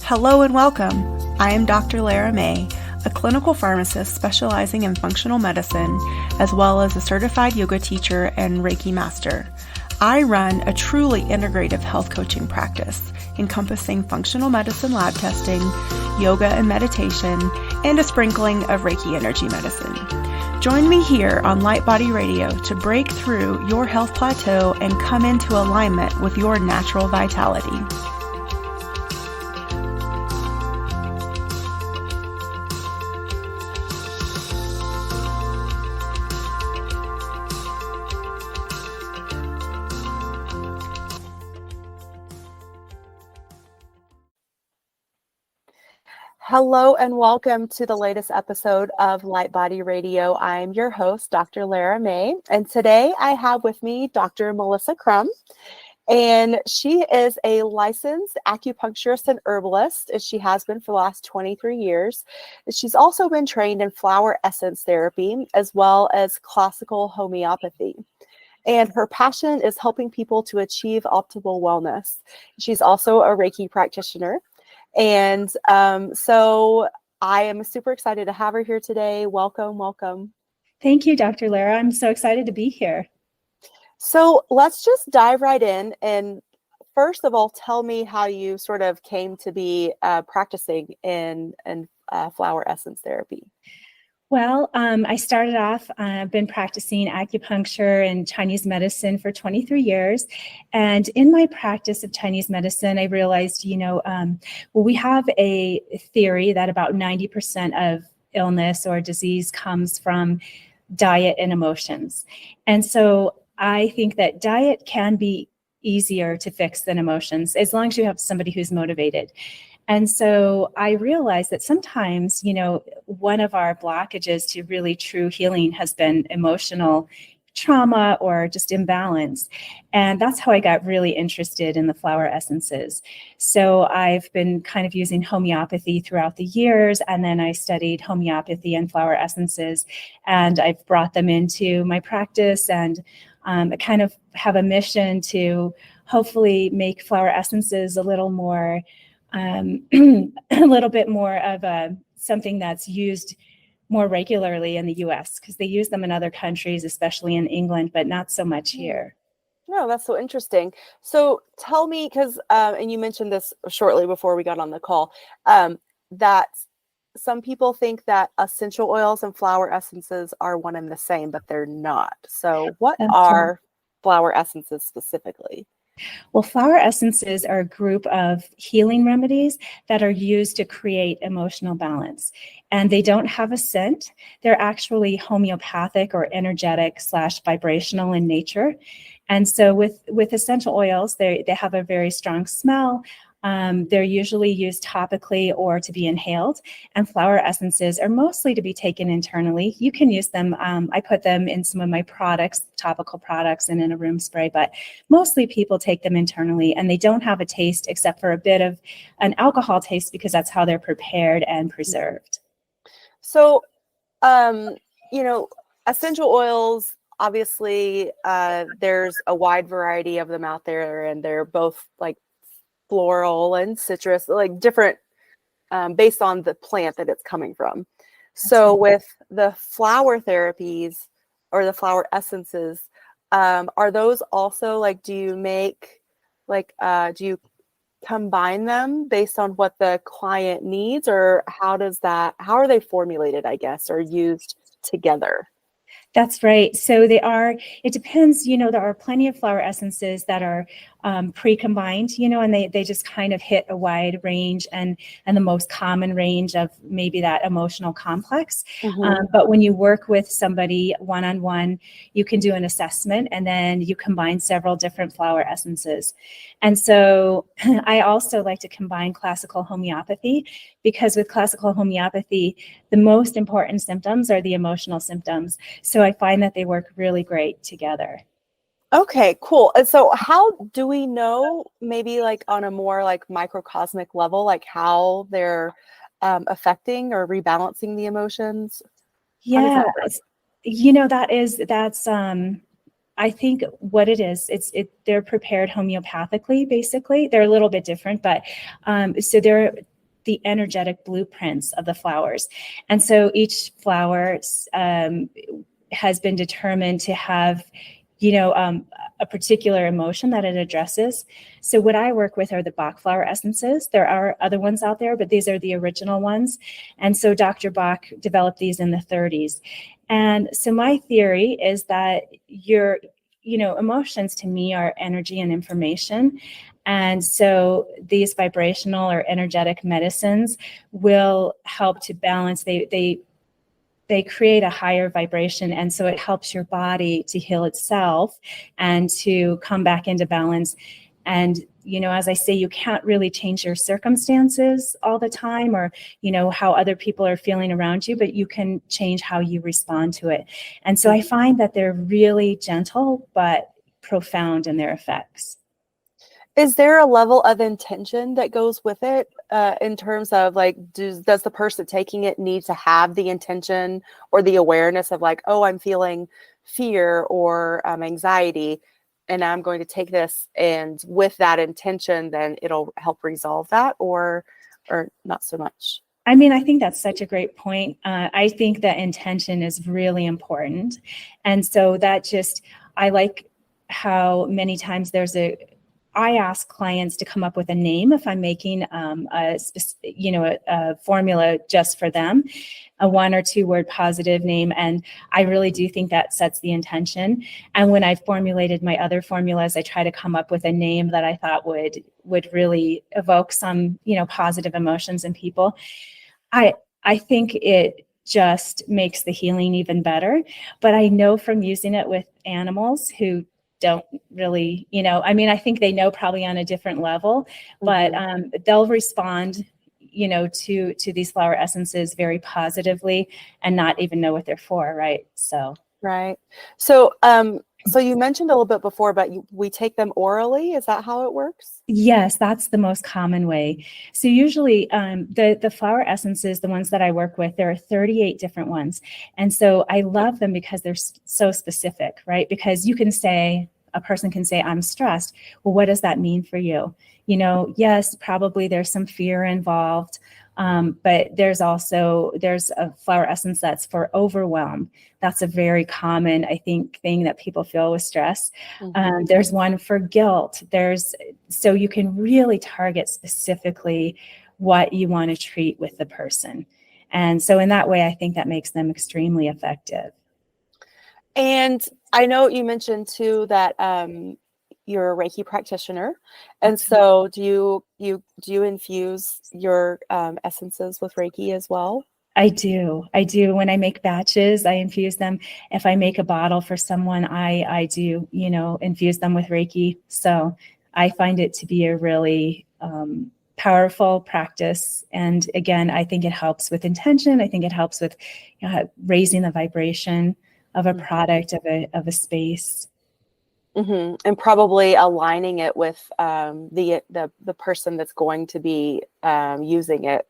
Hello and welcome. I am Dr. Lara May, a clinical pharmacist specializing in functional medicine, as well as a certified yoga teacher and Reiki master. I run a truly integrative health coaching practice encompassing functional medicine lab testing, yoga and meditation, and a sprinkling of Reiki energy medicine. Join me here on Light Body Radio to break through your health plateau and come into alignment with your natural vitality. Hello and welcome to the latest episode of Light Body Radio. I'm your host, Dr. Lara May, and today I have with me Dr. Melissa Crum, and she is a licensed acupuncturist and herbalist, and she has been for the last 23 years. She's also been trained in flower essence therapy as well as classical homeopathy. And her passion is helping people to achieve optimal wellness. She's also a Reiki practitioner. And so I am super excited to have her here today. Welcome, welcome. Thank you, Dr. Lara. I'm so excited to be here. So let's just dive right in. And first of all, tell me how you sort of came to be practicing in flower essence therapy. Well, I started off, I've been practicing acupuncture and Chinese medicine for 23 years. And in my practice of Chinese medicine, I realized, we have a theory that about 90% of illness or disease comes from diet and emotions. And so I think that diet can be easier to fix than emotions, as long as you have somebody who's motivated. And so I realized that sometimes, one of our blockages to really true healing has been emotional trauma or just imbalance. And that's how I got really interested in the flower essences. So I've been kind of using homeopathy throughout the years, and then I studied homeopathy and flower essences, and I've brought them into my practice, and I kind of have a mission to hopefully make flower essences a little more a little bit more of something that's used more regularly in the U.S. because they use them in other countries, especially in England, but not so much here. No, that's so interesting. So tell me, because, and you mentioned this shortly before we got on the call, that some people think that essential oils and flower essences are one and the same, but they're not. So what are flower essences specifically? Well, flower essences are a group of healing remedies that are used to create emotional balance. And they don't have a scent. They're actually homeopathic or energetic / vibrational in nature. And so with essential oils, they have a very strong smell. They're usually used topically or to be inhaled, and flower essences are mostly to be taken internally. You can use them. I put them in some of my products, topical products, and in a room spray, but mostly people take them internally, and they don't have a taste except for a bit of an alcohol taste because that's how they're prepared and preserved. So, essential oils, obviously, there's a wide variety of them out there, and they're both like floral and citrus, like different based on the plant that it's coming from. So with the flower therapies or the flower essences, are those also like, do you combine them based on what the client needs, or how are they formulated, I guess, or used together? That's right. So it depends, there are plenty of flower essences that are pre-combined, and they just kind of hit a wide range and the most common range of maybe that emotional complex. Mm-hmm. But when you work with somebody one-on-one, you can do an assessment and then you combine several different flower essences. And so I also like to combine classical homeopathy, because with classical homeopathy, the most important symptoms are the emotional symptoms. So I find that they work really great together. Okay, cool. And so how do we know, maybe like on a more like microcosmic level, like how they're affecting or rebalancing the emotions? Yeah, that's I think what it is, they're prepared homeopathically, basically. They're a little bit different, but so the energetic blueprints of the flowers. And so each flower has been determined to have, a particular emotion that it addresses. So what I work with are the Bach flower essences. There are other ones out there, but these are the original ones. And so Dr. Bach developed these in the 30s. And so my theory is that your, emotions to me are energy and information. And so these vibrational or energetic medicines will help to balance. They create a higher vibration. And so it helps your body to heal itself and to come back into balance. And, as I say, you can't really change your circumstances all the time or, how other people are feeling around you, but you can change how you respond to it. And so I find that they're really gentle, but profound in their effects. Is there a level of intention that goes with it in terms of like, does the person taking it need to have the intention or the awareness of like, oh, I'm feeling fear or anxiety, and I'm going to take this, and with that intention, then it'll help resolve that, or not so much? I mean, I think that's such a great point. I think that intention is really important. And so I like how many times I ask clients to come up with a name if I'm making a formula just for them, a 1 or 2 word positive name. And I really do think that sets the intention. And when I formulated my other formulas, I try to come up with a name that I thought would really evoke some, positive emotions in people. I think it just makes the healing even better. But I know from using it with animals who don't really, I think they know probably on a different level, but they'll respond, to these flower essences very positively and not even know what they're for, right? So right. So you mentioned a little bit before, but we take them orally. Is that how it works? Yes, that's the most common way. So usually the flower essences, the ones that I work with, there are 38 different ones. And so I love them because they're so specific, right? Because a person can say, I'm stressed. Well, what does that mean for you? Yes, probably there's some fear involved. But there's a flower essence that's for overwhelm. That's a very common, I think, thing that people feel with stress. There's one for guilt. So you can really target specifically what you want to treat with the person. And so in that way, I think that makes them extremely effective. And I know you mentioned too that you're a Reiki practitioner, and so do you infuse your essences with Reiki as well? I do. When I make batches, I infuse them. If I make a bottle for someone, I do, infuse them with Reiki. So I find it to be a really powerful practice. And again, I think it helps with intention. I think it helps with raising the vibration of a product, of a space. And probably aligning it with the person that's going to be using it,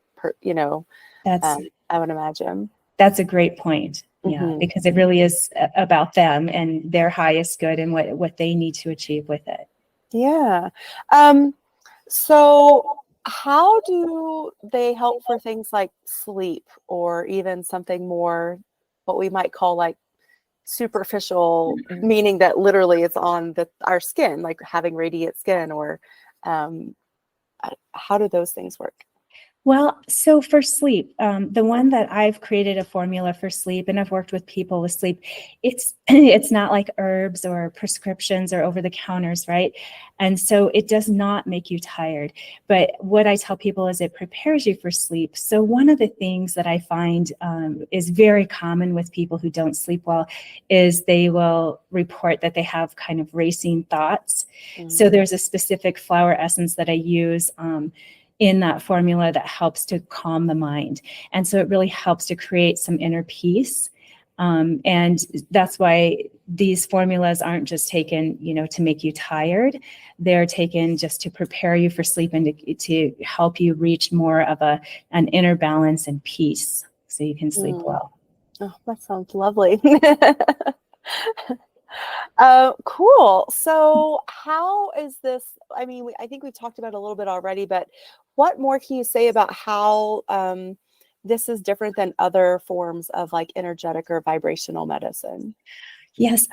I would imagine. That's a great point. Yeah, because it really is about them and their highest good and what they need to achieve with it. Yeah. So how do they help for things like sleep, or even something more, what we might call like superficial, meaning that literally it's on our skin, like having radiant skin, or how do those things work? Well, so for sleep, the one that I've created a formula for sleep, and I've worked with people with sleep, it's not like herbs or prescriptions or over the counters, right? And so it does not make you tired. But what I tell people is it prepares you for sleep. So one of the things that I find is very common with people who don't sleep well is they will report that they have kind of racing thoughts. So there's a specific flower essence that I use in that formula that helps to calm the mind. And so it really helps to create some inner peace. And that's why these formulas aren't just taken, to make you tired. They're taken just to prepare you for sleep and to help you reach more of an inner balance and peace so you can sleep well. Oh, that sounds lovely. Cool. So, how is this? I mean, I think we talked about it a little bit already, but what more can you say about how this is different than other forms of like energetic or vibrational medicine? Yes.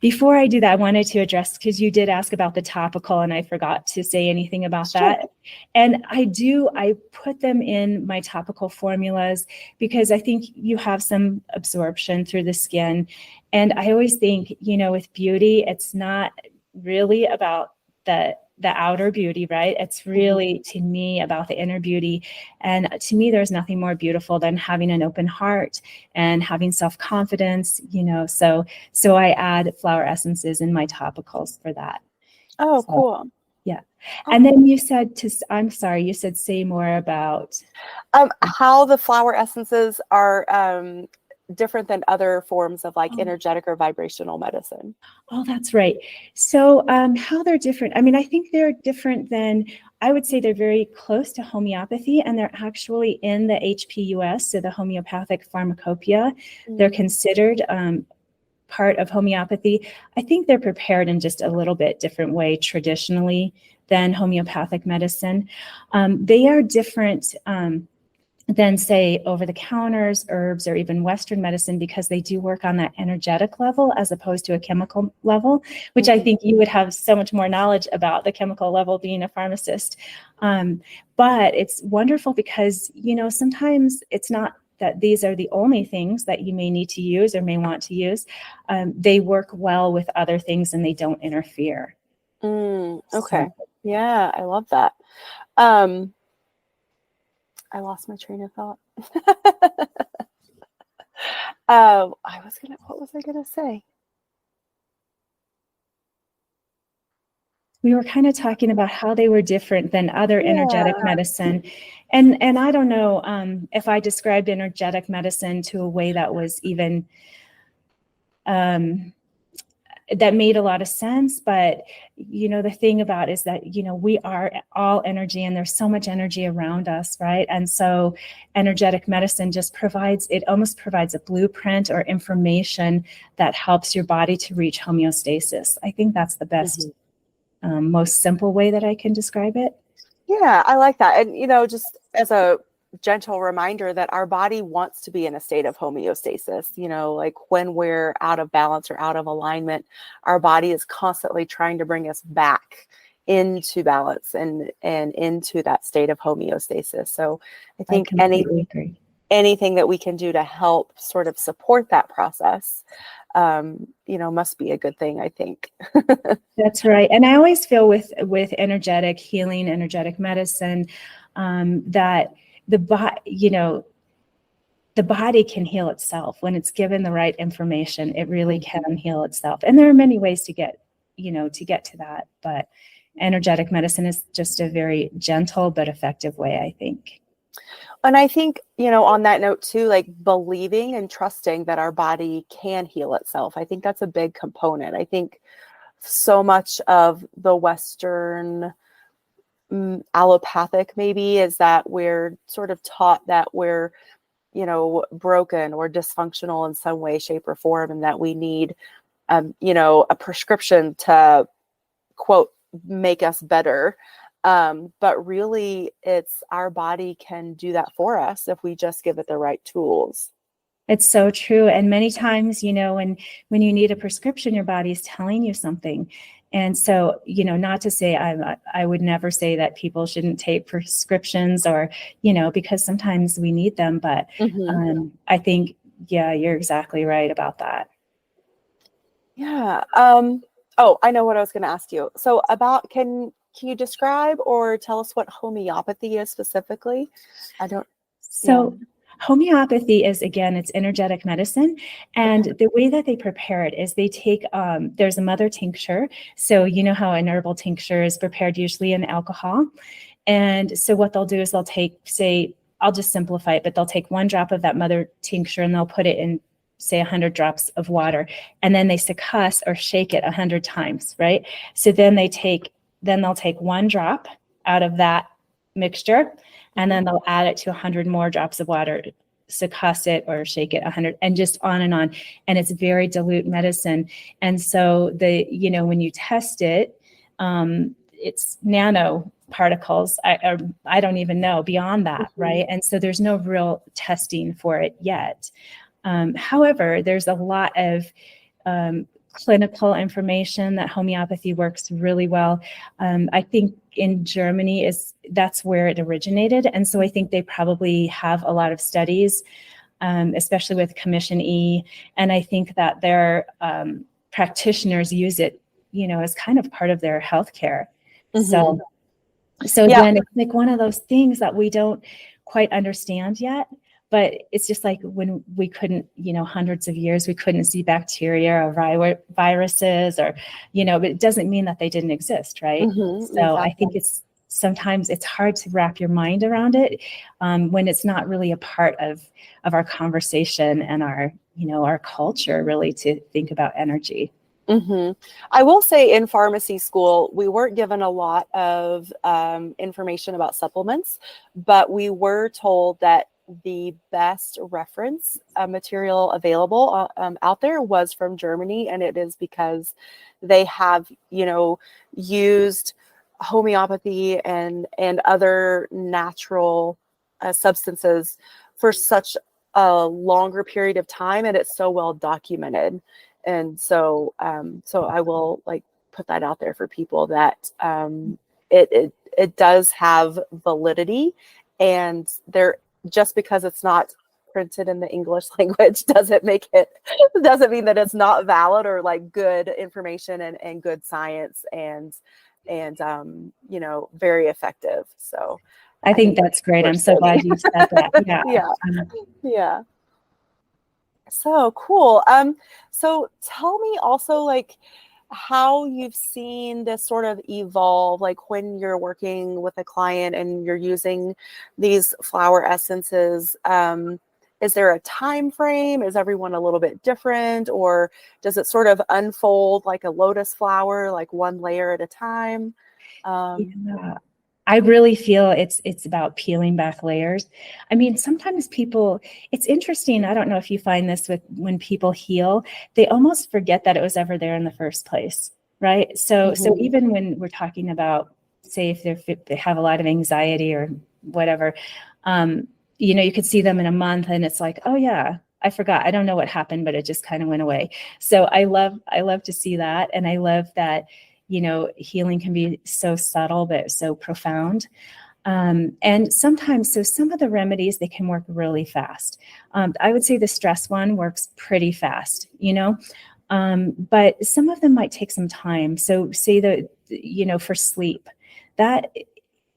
Before I do that, I wanted to address, because you did ask about the topical and I forgot to say anything about Sure. that. And I put them in my topical formulas because I think you have some absorption through the skin. And I always think, with beauty, it's not really about the outer beauty, right? It's really, to me, about the inner beauty. And to me, there's nothing more beautiful than having an open heart and having self-confidence, so I add flower essences in my topicals for that. Oh, So, cool. yeah. And Awesome. then I'm sorry, you said say more about. How the flower essences are different than other forms of like Oh, energetic or vibrational medicine. oh, that's right. So how they're different. I mean, I think they're different than, I would say they're very close to homeopathy, and they're actually in the HPUS, so the homeopathic pharmacopoeia. They're considered part of homeopathy. I think they're prepared in just a little bit different way traditionally than homeopathic medicine. They are different than, say, over-the-counters, herbs, or even Western medicine, because they do work on that energetic level as opposed to a chemical level, which I think you would have so much more knowledge about, the chemical level, being a pharmacist. But it's wonderful because, sometimes it's not that these are the only things that you may need to use or may want to use. They work well with other things and they don't interfere. So, Okay. Yeah, I love that. Um, I lost my train of thought. What was I gonna say? we were kind of talking about how they were different than other energetic Yeah. medicine. And I don't know if I described energetic medicine to a way that was even that made a lot of sense. But, the thing about is that, we are all energy and there's so much energy around us, right? And so energetic medicine just almost provides a blueprint or information that helps your body to reach homeostasis. I think that's the best, most simple way that I can describe it. Yeah, I like that. And, just as a gentle reminder that our body wants to be in a state of homeostasis, like when we're out of balance or out of alignment, our body is constantly trying to bring us back into balance and into that state of homeostasis. So I I think completely agree. anything that we can do to help sort of support that process, must be a good thing, I think. That's right. And I always feel with energetic healing, energetic medicine, that the body can heal itself when it's given the right information. It really can heal itself. And there are many ways to get to that. But energetic medicine is just a very gentle but effective way, I think. And I think, on that note too, like believing and trusting that our body can heal itself. I think that's a big component. I think so much of the Western allopathic maybe is that we're sort of taught that we're, broken or dysfunctional in some way, shape, or form, and that we need, a prescription to quote, make us better. But really, it's our body can do that for us if we just give it the right tools. It's so true. And many times, when you need a prescription, your body is telling you something. And so, not to say I would never say that people shouldn't take prescriptions or, because sometimes we need them. But I think, yeah, you're exactly right about that. Yeah. Oh, I know what I was going to ask you. So about can you describe or tell us what homeopathy is specifically? I don't. Yeah. So homeopathy is, again, it's energetic medicine. And Okay. the way that they prepare it is they take, there's a mother tincture. So you know how an herbal tincture is prepared usually in alcohol. And so what they'll do is they'll take, say, I'll just simplify it, but they'll take 1 drop of that mother tincture and they'll put it in, say, 100 drops of water. And then they succuss or shake it 100 times, right? So then they'll take 1 drop out of that mixture, and then they'll add it to 100 more drops of water. succuss it or shake it 100 and just on. And it's very dilute medicine. And so when you test it, it's nano particles. I don't even know beyond that. Mm-hmm. Right. And so there's no real testing for it yet. However, there's a lot of clinical information that homeopathy works really well. I think in Germany that's where it originated. And so I think they probably have a lot of studies, especially with Commission E. And I think that their practitioners use it, as kind of part of their healthcare. Mm-hmm. So again, it's like one of those things that we don't quite understand yet. But it's just like when we couldn't, hundreds of years, we couldn't see bacteria or viruses or, but it doesn't mean that they didn't exist, right? Mm-hmm, so exactly. I think sometimes it's hard to wrap your mind around it when it's not really a part of our conversation and our culture really to think about energy. Mm-hmm. I will say in pharmacy school, we weren't given a lot of information about supplements, but we were told that the best reference material available out there was from Germany. And it is because they have, used homeopathy and other natural substances for such a longer period of time. And it's so well documented. And so I will put that out there for people that it does have validity, and just because it's not printed in the English language doesn't mean that it's not valid or good information and good science and very effective. So I think that's great. I'm so glad you said that. Yeah. So cool. So tell me also how you've seen this sort of evolve, when you're working with a client and you're using these flower essences. Is there a time frame? Is everyone a little bit different, or does it sort of unfold like a lotus flower, like one layer at a time? I really feel it's about peeling back layers. I mean, sometimes it's interesting. I don't know if you find this when people heal, they almost forget that it was ever there in the first place, right? So even when we're talking about, say, if they have a lot of anxiety or whatever, you could see them in a month and it's like, oh yeah, I forgot. I don't know what happened, but it just kind of went away. So I love to see that. And I love that healing can be so subtle, but so profound. And sometimes, so some of the remedies, they can work really fast. I would say the stress one works pretty fast, but some of them might take some time. So say that, for sleep, that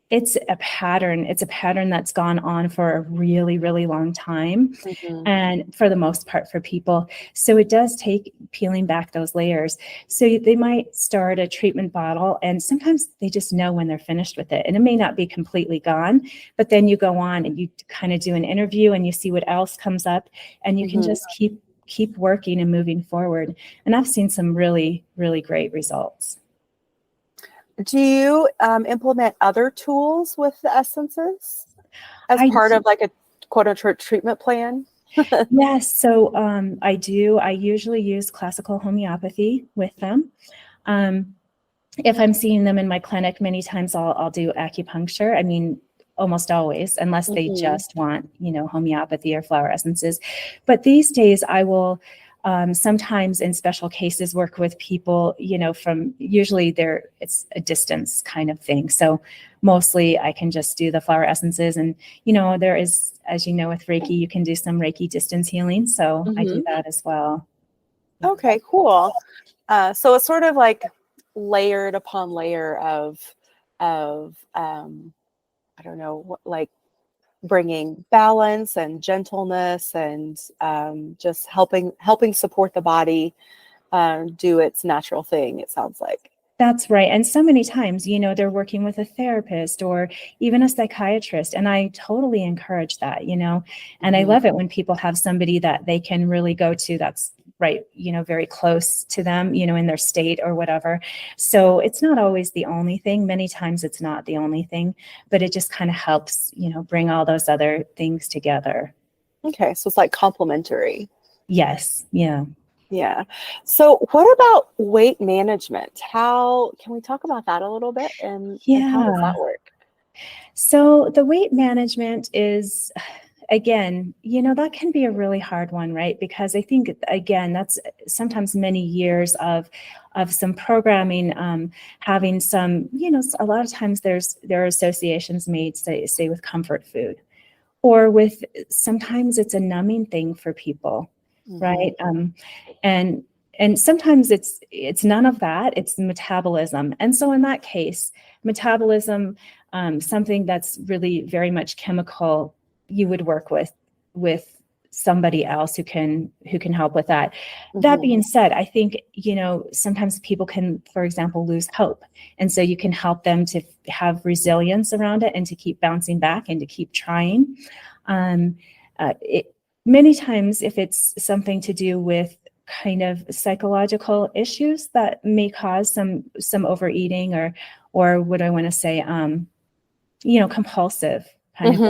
it's a pattern that's gone on for a really, really long time. Mm-hmm. And for the most part for people. So it does take peeling back those layers. So they might start a treatment bottle and sometimes they just know when they're finished with it. And it may not be completely gone, but then you go on and you kind of do an interview and you see what else comes up and you can just keep working and moving forward. And I've seen some really, really great results. Do you implement other tools with the essences as part of a quote unquote treatment plan? Yes. So I do. I usually use classical homeopathy with them. If I'm seeing them in my clinic, many times I'll do acupuncture. I mean, almost always, unless they just want, homeopathy or flower essences. But these days I will sometimes in special cases work with people, from usually it's a distance kind of thing. So mostly I can just do the flower essences and, there is, as you know, with Reiki, you can do some Reiki distance healing. So I do that as well. Okay, cool. So it's sort of like layered upon layer of I don't know, bringing balance and gentleness and just helping support the body do its natural thing, it sounds like. That's right. And so many times, they're working with a therapist or even a psychiatrist. And I totally encourage that, and I love it when people have somebody that they can really go to that's right, very close to them, in their state or whatever. So it's not always the only thing. Many times it's not the only thing, but it just kind of helps, bring all those other things together. Okay. So it's like complementary. Yes. Yeah. Yeah. So what about weight management? How can we talk about that a little bit and how does Yeah. that work? So the weight management is, again, that can be a really hard one, right? Because I think, again, that's sometimes many years of some programming, having some, a lot of times there are associations made, say with comfort food, or with, sometimes it's a numbing thing for people, Mm-hmm. right? And and sometimes it's none of that. It's metabolism, and so in that case, metabolism, something that's really very much chemical, you would work with somebody else who can help with that. That Mm-hmm. being said, I think, sometimes people can, for example, lose hope, and so you can help them to have resilience around it and to keep bouncing back and to keep trying. um, Many times, if it's something to do with kind of psychological issues that may cause some overeating, or what I want to say, compulsive kind of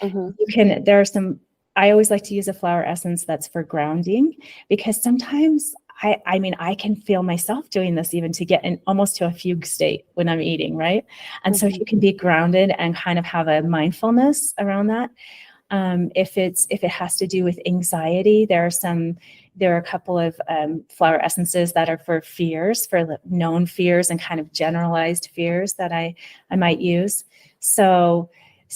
Mm-hmm. eating. There are some, I always like to use a flower essence that's for grounding, because sometimes I mean, I can feel myself doing this even to get in almost to a fugue state when I'm eating, right? And so if Mm-hmm. you can be grounded and kind of have a mindfulness around that. If it has to do with anxiety, there are a couple of flower essences that are for fears, for known fears and kind of generalized fears that I might use. So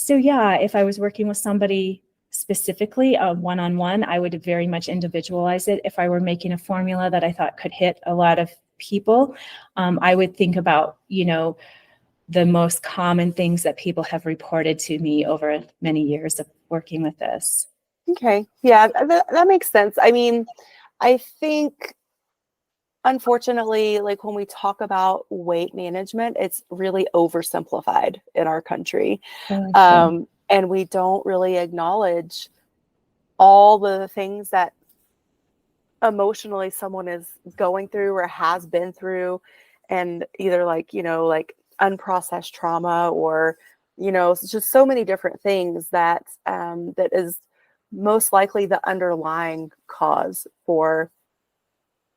yeah, if I was working with somebody specifically, one-on-one, I would very much individualize it. If I were making a formula that I thought could hit a lot of people, I would think about, the most common things that people have reported to me over many years of working with this. Okay. Yeah, that makes sense. I mean, I think unfortunately, like when we talk about weight management, it's really oversimplified in our country. Oh, I see. And we don't really acknowledge all the things that emotionally someone is going through or has been through, and either like unprocessed trauma, or it's just so many different things that is most likely the underlying cause for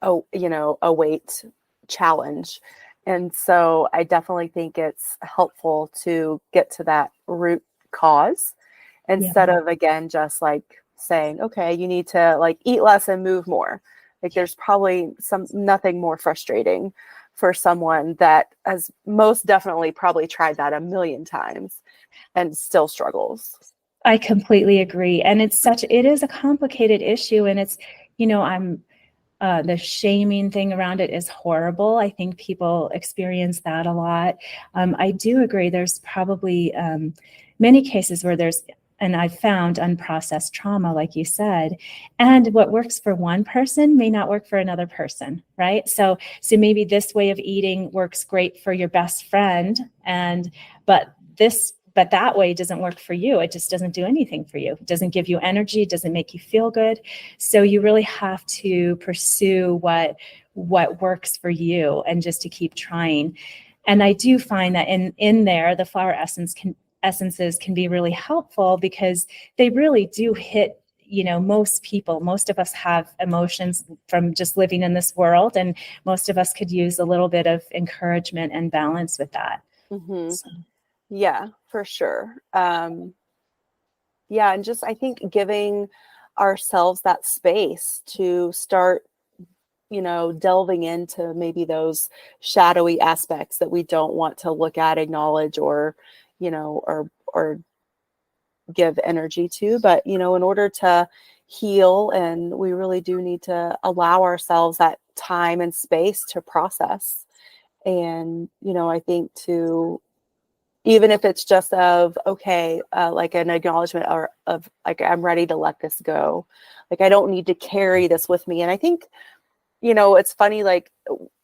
a weight challenge. And so I definitely think it's helpful to get to that root cause Yeah. instead of, again, just like saying, okay, you need to like eat less and move more. Like there's probably nothing more frustrating for someone that has most definitely probably tried that a million times and still struggles. I completely agree. And it is a complicated issue, and it's, I'm the shaming thing around it is horrible. I think people experience that a lot. I do agree. There's probably many cases where and I've found unprocessed trauma, like you said, and what works for one person may not work for another person, right? So maybe this way of eating works great for your best friend, but that way doesn't work for you. It just doesn't do anything for you. It doesn't give you energy. It doesn't make you feel good. So you really have to pursue what works for you, and just to keep trying. And I do find that in there, the flower essences can be really helpful, because they really do hit, most of us have emotions from just living in this world, and most of us could use a little bit of encouragement and balance with that. Mm-hmm. So, Yeah, for sure. Yeah, and just I think giving ourselves that space to start, delving into maybe those shadowy aspects that we don't want to look at, acknowledge, or, or give energy to. But, in order to heal, and we really do need to allow ourselves that time and space to process. And, I think to even if it's just of, okay, like an acknowledgement, or of like, I'm ready to let this go. Like, I don't need to carry this with me. And I think, it's funny, like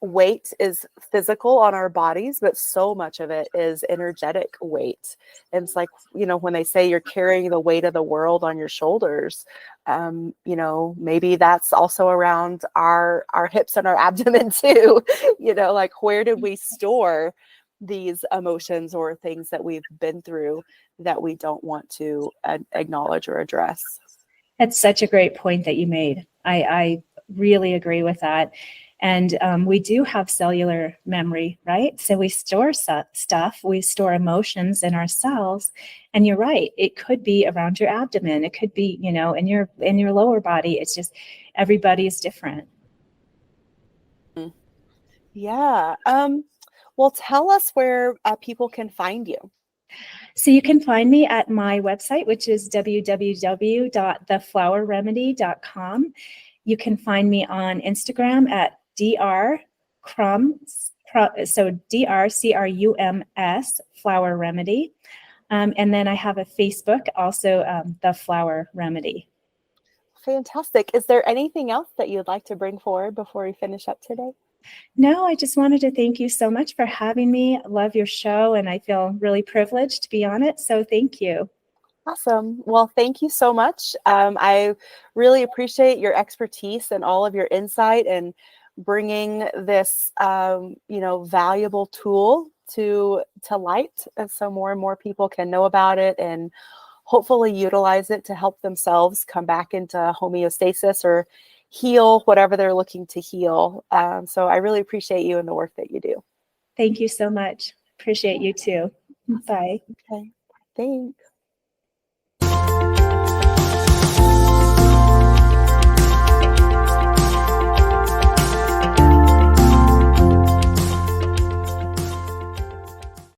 weight is physical on our bodies, but so much of it is energetic weight. And it's like, when they say you're carrying the weight of the world on your shoulders, maybe that's also around our hips and our abdomen too. Like, where did we store these emotions or things that we've been through that we don't want to acknowledge or address? That's such a great point that you made. I really agree with that. And we do have cellular memory, right? So we store stuff, we store emotions in our cells. And you're right, it could be around your abdomen. It could be, in your lower body. It's just everybody's different. Yeah. Well, tell us where people can find you. So you can find me at my website, which is www.theflowerremedy.com. You can find me on Instagram at Crum, so DRCRUMS Flower Remedy. And then I have a Facebook, also The Flower Remedy. Fantastic. Is there anything else that you'd like to bring forward before we finish up today? No, I just wanted to thank you so much for having me. I love your show, and I feel really privileged to be on it. So thank you. Awesome. Well, thank you so much. I really appreciate your expertise and all of your insight and bringing this, valuable tool to light, and so more and more people can know about it and hopefully utilize it to help themselves come back into homeostasis or heal whatever they're looking to heal. So I really appreciate you and the work that you do. Thank you so much. Appreciate you too. Bye. Okay. Thanks.